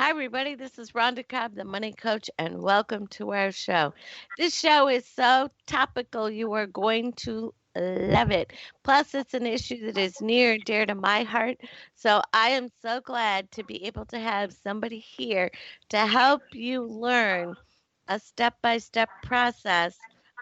Hi, everybody. This is Rhonda Cobb, the Money Coach, and welcome to our show. This show is so topical, you are going to love it. Plus, it's an issue that is near and dear to my heart. So, I am so glad to be able to have somebody here to help you learn a step by step process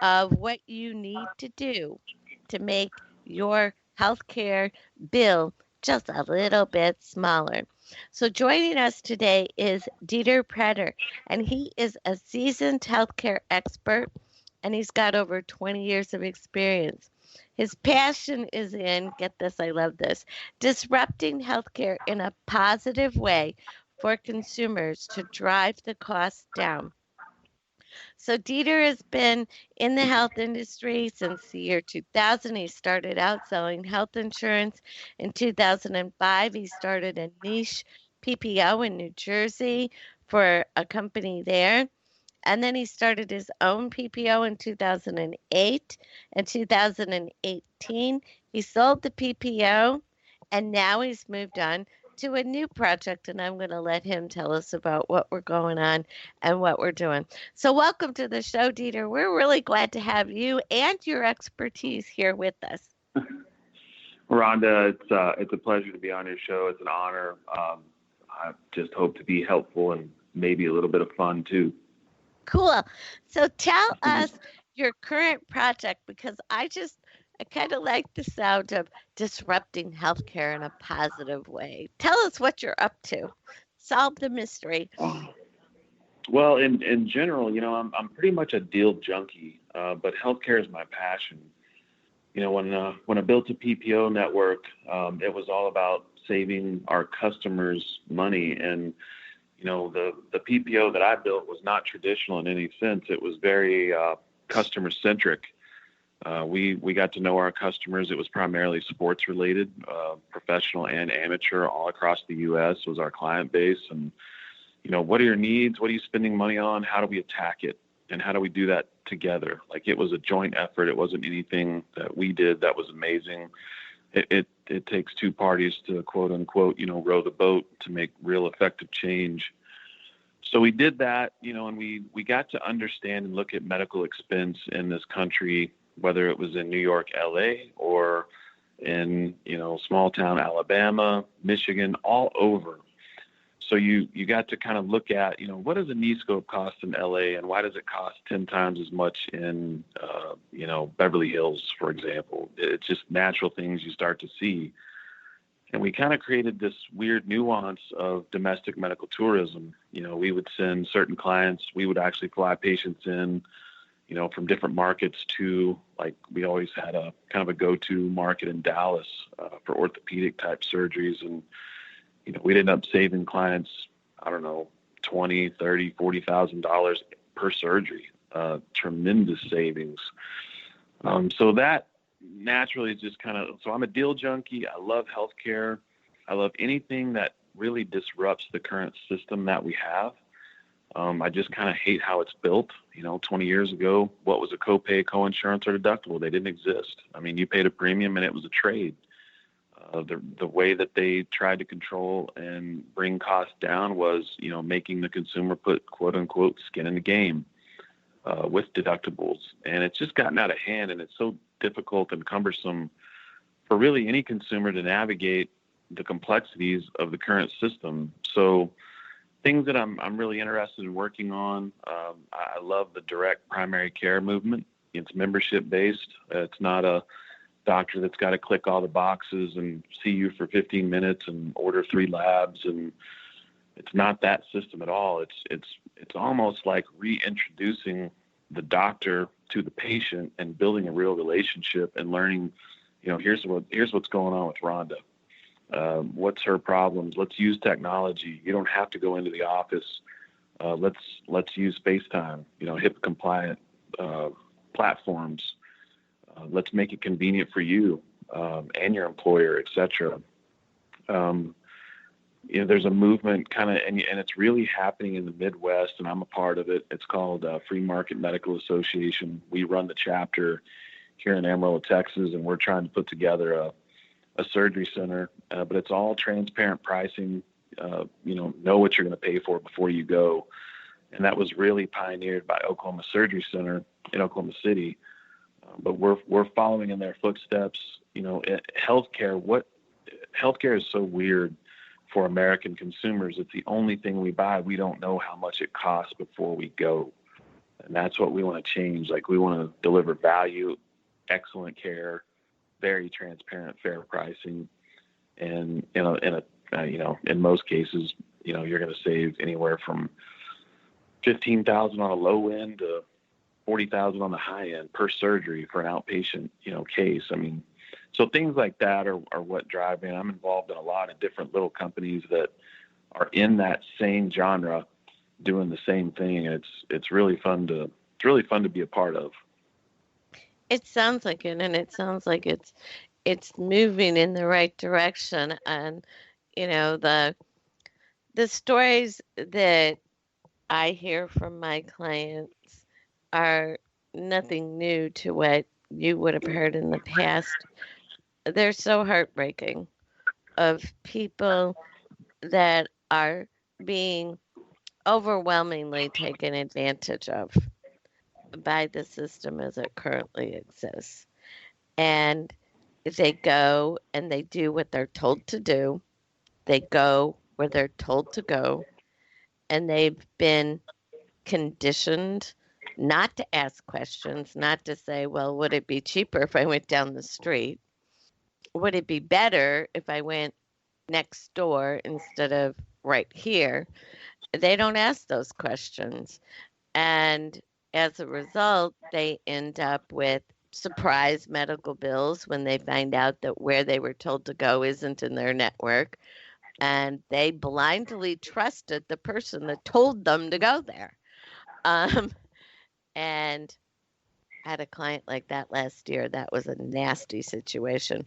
of what you need to do to make your healthcare bill just a little bit smaller. So, joining us today is Deeter Prater, and he is a seasoned healthcare expert, and he's got over 20 years of experience. His passion is in, get this, I love this, disrupting healthcare in a positive way for consumers to drive the costs down. So Dieter has been in the health industry since the year 2000. He started out selling health insurance. In 2005, he started a niche PPO in New Jersey for a company there. And then he started his own PPO in 2008. In 2018, he sold the PPO and now he's moved on to a new project. And I'm going to let him tell us about what we're going on and what we're doing. So, welcome to the show, Dieter. We're really glad to have you and your expertise here with us. Rhonda, it's a pleasure to be on your show. It's an honor. I just hope to be helpful and maybe a little bit of fun too. Cool. So tell us your current project because I kind of like the sound of disrupting healthcare in a positive way. Tell us what you're up to. Solve the mystery. Well, in general, I'm pretty much a deal junkie, but healthcare is my passion. When I built a PPO network, it was all about saving our customers money. And the PPO that I built was not traditional in any sense. It was very customer centric. We got to know our customers. It was primarily sports related, professional and amateur, all across the U.S. was our client base. And what are your needs? What are you spending money on? How do we attack it? And how do we do that together? Like it was a joint effort. It wasn't anything that we did that was amazing. It takes two parties to quote unquote, row the boat to make real effective change. So we did that, and we got to understand and look at medical expense in this country, whether it was in New York, LA, or in, small town Alabama, Michigan, all over. So you got to kind of look at, what does a knee scope cost in LA and why does it cost 10 times as much in, Beverly Hills, for example? It's just natural things you start to see. And we kind of created this weird nuance of domestic medical tourism. We would send certain clients, we would actually fly patients in, from different markets to, like, we always had a kind of a go-to market in Dallas for orthopedic type surgeries. And, we'd end up saving clients, I don't know, $20,000, $30,000, $40,000 per surgery, tremendous savings. So that naturally is just so I'm a deal junkie. I love healthcare. I love anything that really disrupts the current system that we have. I just kind of hate how it's built. 20 years ago, what was a copay, coinsurance, or deductible? They didn't exist. I mean, you paid a premium and it was a trade. The way that they tried to control and bring costs down was, making the consumer put quote unquote skin in the game with deductibles. And it's just gotten out of hand, and it's so difficult and cumbersome for really any consumer to navigate the complexities of the current system. So things that I'm really interested in working on, I love the direct primary care movement. It's membership based. It's not a doctor that's got to click all the boxes and see you for 15 minutes and order 3 labs. And it's not that system at all. It's almost like reintroducing the doctor to the patient and building a real relationship and learning, here's what's going on with Rhonda. What's her problems? Let's use technology. You don't have to go into the office. Let's use FaceTime, HIPAA compliant platforms. Let's make it convenient for you and your employer, et cetera. There's a movement and it's really happening in the Midwest, and I'm a part of it. It's called Free Market Medical Association. We run the chapter here in Amarillo, Texas, and we're trying to put together a surgery center, but it's all transparent pricing. know what you're going to pay for before you go. And that was really pioneered by Oklahoma Surgery Center in Oklahoma City. But we're following in their footsteps. Healthcare is so weird for American consumers. It's the only thing we buy. We don't know how much it costs before we go. And that's what we want to change. Like, we want to deliver value, excellent care, very transparent, fair pricing. And in most cases, you're going to save anywhere from $15,000 on a low end to $40,000 on the high end per surgery for an outpatient, case. I mean, so things like that are what drive me. I'm involved in a lot of different little companies that are in that same genre, doing the same thing. And it's really fun to be a part of. It sounds like it, and it sounds like it's moving in the right direction. And the stories that I hear from my clients are nothing new to what you would have heard in the past. They're so heartbreaking, of people that are being overwhelmingly taken advantage of by the system as it currently exists. And they go and they do what they're told to do. They go where they're told to go, and they've been conditioned not to ask questions, not to say, well, would it be cheaper if I went down the street? Would it be better if I went next door instead of right here? They don't ask those questions. And as a result, they end up with surprise medical bills when they find out that where they were told to go isn't in their network. And they blindly trusted the person that told them to go there. Um, and I had a client like that last year. That was a nasty situation.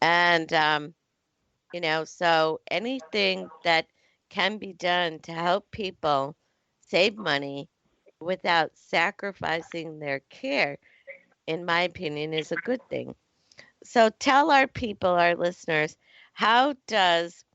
And, so anything that can be done to help people save money without sacrificing their care, in my opinion, is a good thing. So tell our people, our listeners, how does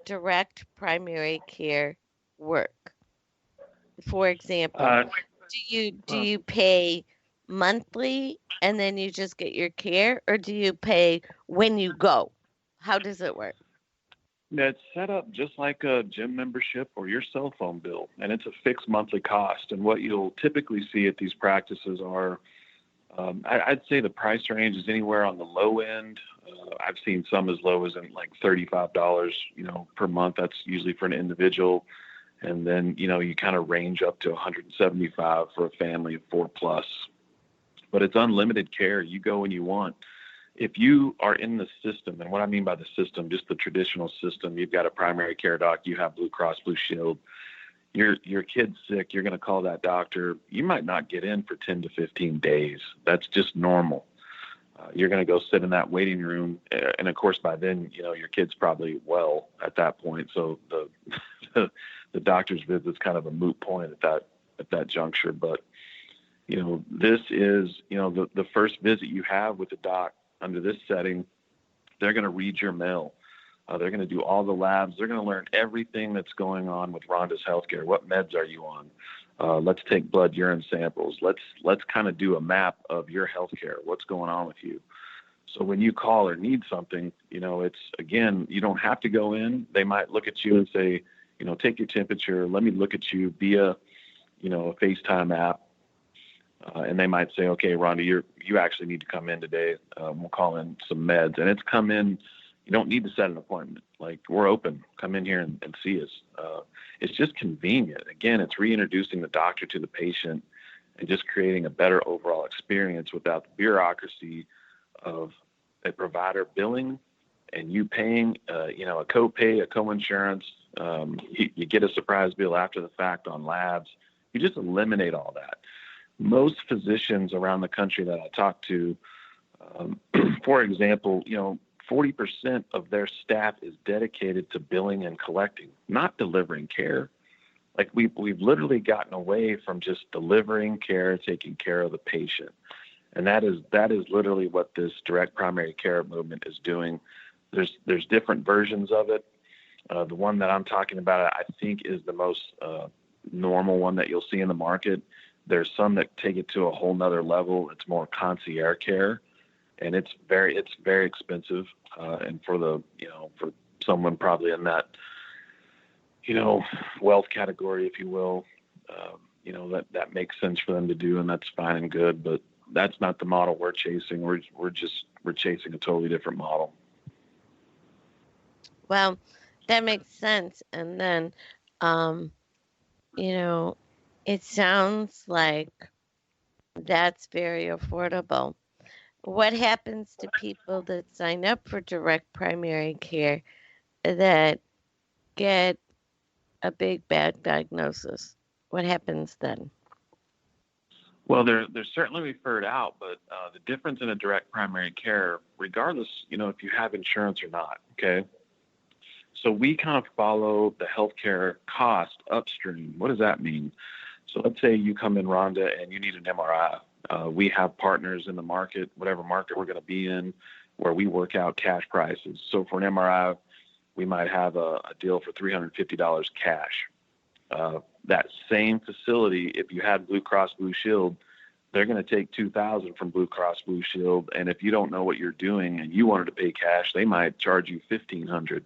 direct primary care work? For example, Uh, do you pay monthly and then you just get your care, or do you pay when you go? How does it work? it's set up just like a gym membership or your cell phone bill, and it's a fixed monthly cost. And what you'll typically see at these practices are, I'd say the price range is anywhere on the low end. I've seen some as low as in like $35, per month. That's usually for an individual. And then, you kind of range up to 175 for a family of 4 plus. But it's unlimited care. You go when you want. If you are in the system, and what I mean by the system, just the traditional system, you've got a primary care doc, you have Blue Cross Blue Shield, your kid's sick, you're going to call that doctor. You might not get in for 10 to 15 days. That's just normal. You're going to go sit in that waiting room. And of course, by then, your kid's probably well at that point. So the doctor's visit's kind of a moot point at that juncture. But, this is, the first visit you have with the doc under this setting. They're going to read your mail. They're going to do all the labs. They're going to learn everything that's going on with Rhonda's healthcare. What meds are you on? Let's take blood urine samples. Let's kind of do a map of your healthcare. What's going on with you? So when you call or need something, it's, again, you don't have to go in. They might look at you and say, take your temperature. Let me look at you via, a FaceTime app. And they might say, okay, Rhonda, you actually need to come in today. We'll call in some meds. And it's come in. You don't need to set an appointment. Like, we're open. Come in here and see us. It's just convenient. Again, it's reintroducing the doctor to the patient and just creating a better overall experience without the bureaucracy of a provider billing and you paying, a copay, a coinsurance. You get a surprise bill after the fact on labs. You just eliminate all that. Most physicians around the country that I talk to, for example, 40% of their staff is dedicated to billing and collecting, not delivering care. Like, we've literally gotten away from just delivering care, taking care of the patient. And that is literally what this direct primary care movement is doing. There's different versions of it. The one that I'm talking about, I think, is the most normal one that you'll see in the market. There's some that take it to a whole nother level. It's more concierge care, and it's very expensive. And for for someone probably in that, wealth category, if you will, that makes sense for them to do, and that's fine and good. But that's not the model we're chasing. We're chasing a totally different model. Well, that makes sense. And then, it sounds like that's very affordable. What happens to people that sign up for direct primary care that get a big bad diagnosis? What happens then? Well, they're certainly referred out, but the difference in a direct primary care, regardless, if you have insurance or not, okay? So we kind of follow the healthcare cost upstream. What does that mean? So let's say you come in, Rhonda, and you need an MRI. We have partners in the market, whatever market we're going to be in, where we work out cash prices. So for an MRI, we might have a deal for $350 cash. That same facility, if you had Blue Cross Blue Shield, they're going to take $2,000 from Blue Cross Blue Shield. And if you don't know what you're doing and you wanted to pay cash, they might charge you $1,500.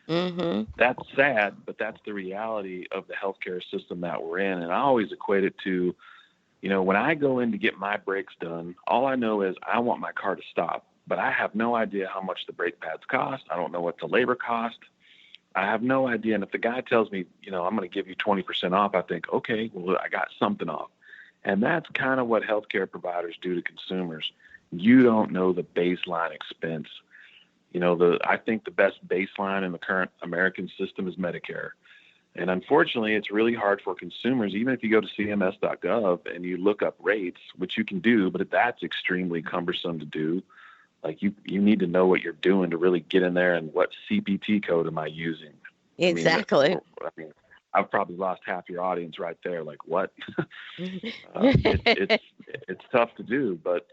Mm-hmm. That's sad, but that's the reality of the healthcare system that we're in. And I always equate it to, when I go in to get my brakes done, all I know is I want my car to stop, but I have no idea how much the brake pads cost. I don't know what the labor cost. I have no idea. And if the guy tells me, I'm going to give you 20% off, I think, okay, well, I got something off. And that's kind of what healthcare providers do to consumers. You don't know the baseline expense. I think the best baseline in the current American system is Medicare. And unfortunately, it's really hard for consumers, even if you go to cms.gov and you look up rates, which you can do, but that's extremely cumbersome to do. Like you need to know what you're doing to really get in there and what CPT code am I using? Exactly. I've probably lost half your audience right there. Like what? It's tough to do, but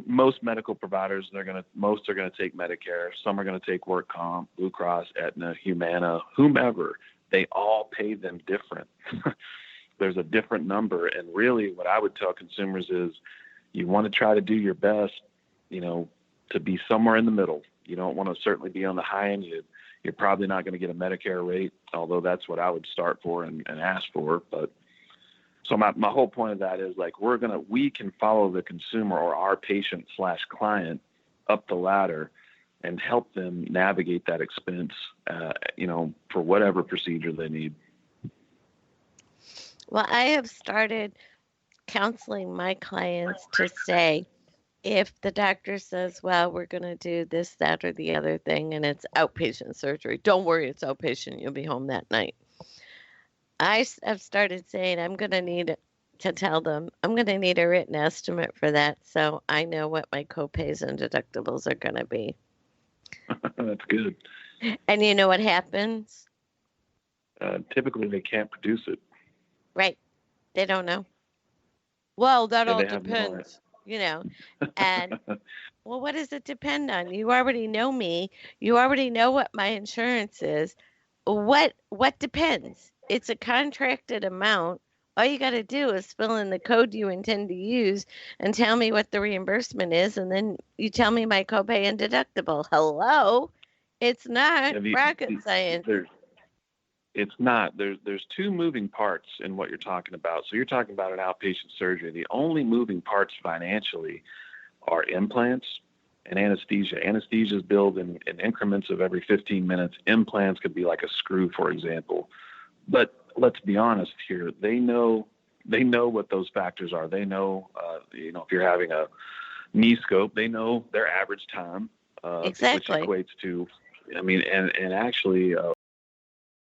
most medical providers, most are gonna take Medicare. Some are gonna take work comp, Blue Cross, Aetna, Humana, whomever. They all pay them different. There's a different number, and really, what I would tell consumers is, you want to try to do your best, to be somewhere in the middle. You don't want to certainly be on the high end. You're probably not going to get a Medicare rate, although that's what I would start for and ask for. But so my whole point of that is we can follow the consumer or our patient / client up the ladder and help them navigate that expense, for whatever procedure they need. Well, I have started counseling my clients to say, if the doctor says, well, we're going to do this, that, or the other thing, and it's outpatient surgery, don't worry, it's outpatient. You'll be home that night. I have started saying I'm going to need to tell them I'm going to need a written estimate for that, so I know what my copays and deductibles are going to be. That's good. And you know what happens? Typically, they can't produce it. Right. They don't know. Well, that all depends, and well, what does it depend on? You already know me. You already know what my insurance is. What depends? It's a contracted amount. All you got to do is fill in the code you intend to use and tell me what the reimbursement is, and then you tell me my copay and deductible. Hello? It's not rocket science. It's not. There's two moving parts in what you're talking about. So you're talking about an outpatient surgery. The only moving parts financially are implants and anesthesia. Anesthesia is billed in increments of every 15 minutes. Implants could be like a screw, for example. But let's be honest here. They know what those factors are. They know, if you're having a knee scope, they know their average time, Exactly. which equates to, and actually